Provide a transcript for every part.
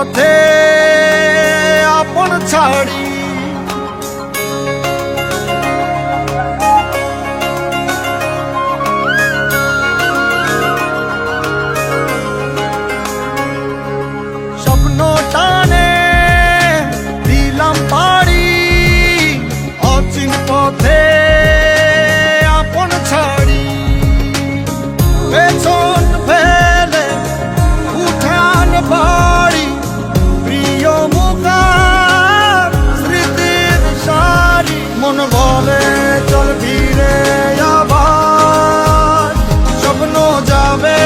পথে আপন ছাড়ি স্বপ্ন টানে দিলাম পাড়ি অচিন পথে আপন ছাড়ি পেছন ফেলে উঠান বাড়ি প্রিয় মুখার স্মৃতির সারি মন বলে চল ফিরে আবার স্বপ্ন যাবে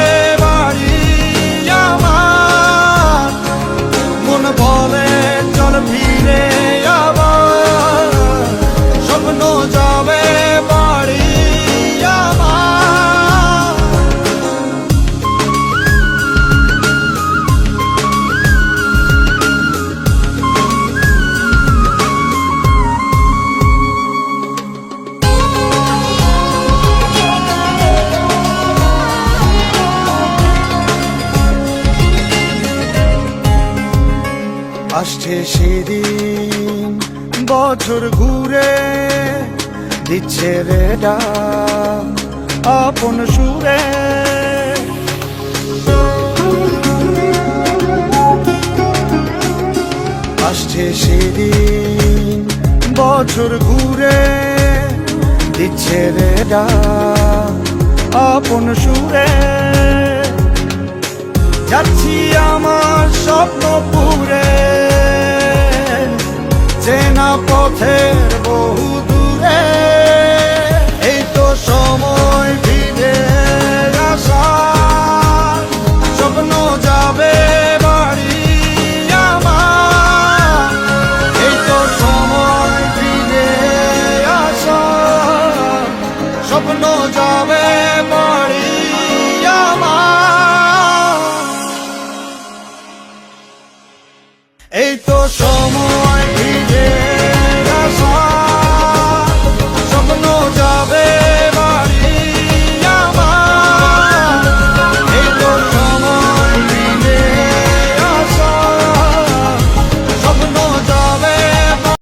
বাড়ি আমার মন বলে চল ফিরে আবার স্বপ্ন যাবে বাড়ি আমার আসছে সেদিন বছর ঘুরে দিচ্ছে রে ডাক আপন সুরে আসছে সেদিন বছর ঘুরে দিচ্ছে রে ডাক আপন সুরে যাচ্ছি আমার স্বপ্ন পুরে চেনা পথের বহু দূরে এই তো সময় ফিরে আসার স্বপ্ন যাবে বাড়ি আমার এই তো সময় ফিরে আসার স্বপ্ন যাবে বাড়ি